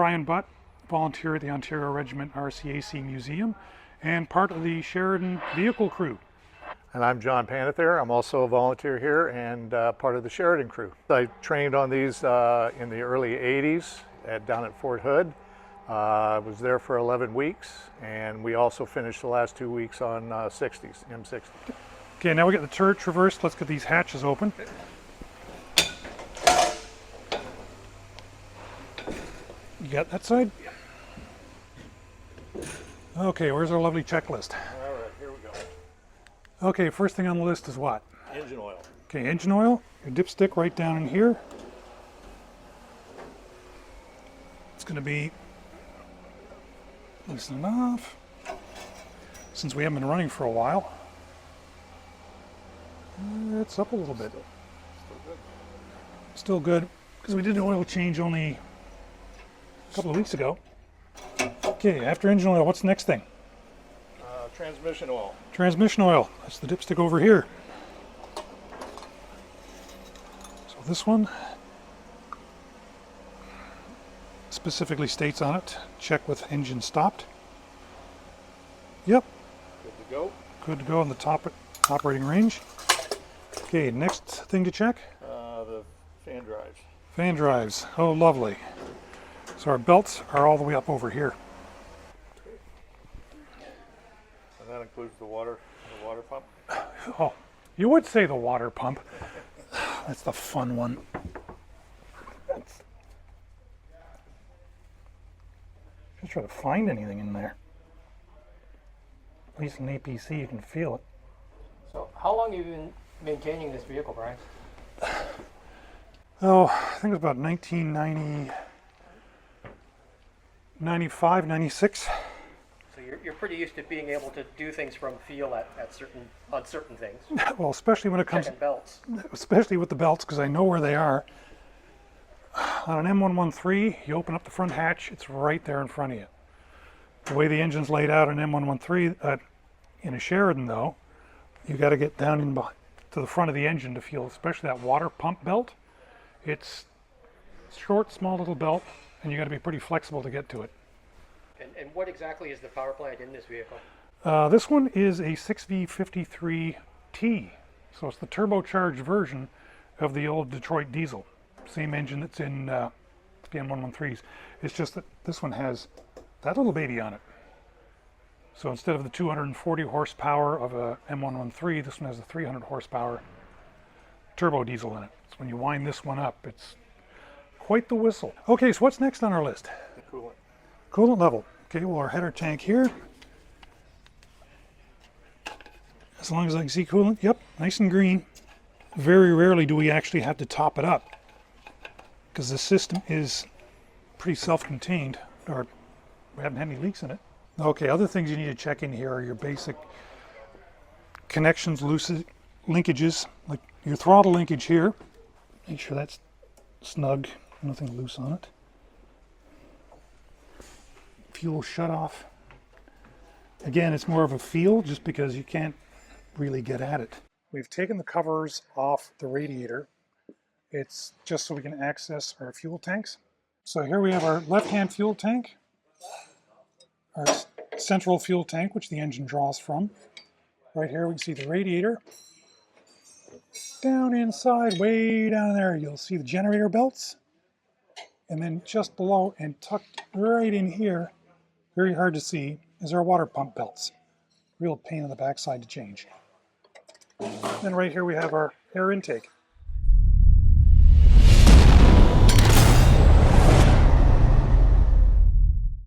Brian Butt, volunteer at the Ontario Regiment RCAC Museum and part of the Sheridan vehicle crew. And I'm John Panethere. I'm also a volunteer here and part of the Sheridan crew. I trained on these in the early 80s down at Fort Hood. I was there for 11 weeks, and we also finished the last 2 weeks on 60s, M60. Okay, now we get the turret traversed. Let's get these hatches open. You got that side? Okay, where's our lovely checklist? All right, here we go. Okay, first thing on the list is what? Engine oil. Okay, engine oil. Your dipstick right down in here. It's going to be loosen it off. Since we haven't been running for a while, it's up a little bit. Still good, because we did an oil change only a couple of weeks ago. Okay, after engine oil, what's the next thing? Transmission oil. Transmission oil. That's the dipstick over here. So this one specifically states on it, check with engine stopped. Yep. Good to go. Good to go on the top operating range. Okay, next thing to check? The fan drives. Fan drives. Oh, lovely. So our belts are all the way up over here. And that includes the water pump. Oh, you would say the water pump. That's the fun one. Just try to find anything in there. At least in APC you can feel it. So how long have you been maintaining this vehicle, Brian? Oh, I think it was about 1990, 95, 96. So you're pretty used to being able to do things from feel on certain things. Well, especially when it comes, Checking belts. especially with the belts, because I know where they are. On an M113, you open up the front hatch, it's right there in front of you. The way the engine's laid out on M113, in a Sheridan though, you got to get down to the front of the engine to feel, especially that water pump belt. It's short, small little belt, and you got to be pretty flexible to get to it. And what exactly is the power plant in this vehicle? This one is a 6V53T, so it's the turbocharged version of the old Detroit diesel. Same engine that's in the M113s. It's just that this one has that little baby on it. So instead of the 240 horsepower of a M113, this one has a 300 horsepower turbo diesel in it. So when you wind this one up, it's quite the whistle. Okay, so what's next on our list? Coolant. Coolant level. Okay, well, our header tank here. As long as I can see coolant, yep, nice and green. Very rarely do we actually have to top it up, because the system is pretty self-contained, or we haven't had any leaks in it. Okay, other things you need to check in here are your basic connections, loose linkages, like your throttle linkage here. Make sure that's snug, nothing loose on it. Fuel shutoff. Again, it's more of a feel just because you can't really get at it. We've taken the covers off the radiator. It's just so we can access our fuel tanks. So here we have our left-hand fuel tank, our central fuel tank, which the engine draws from. Right here we can see the radiator. Down inside, way down there, you'll see the generator belts. And then just below and tucked right in here, very hard to see, is our water pump belts. Real pain in the backside to change. Then right here we have our air intake.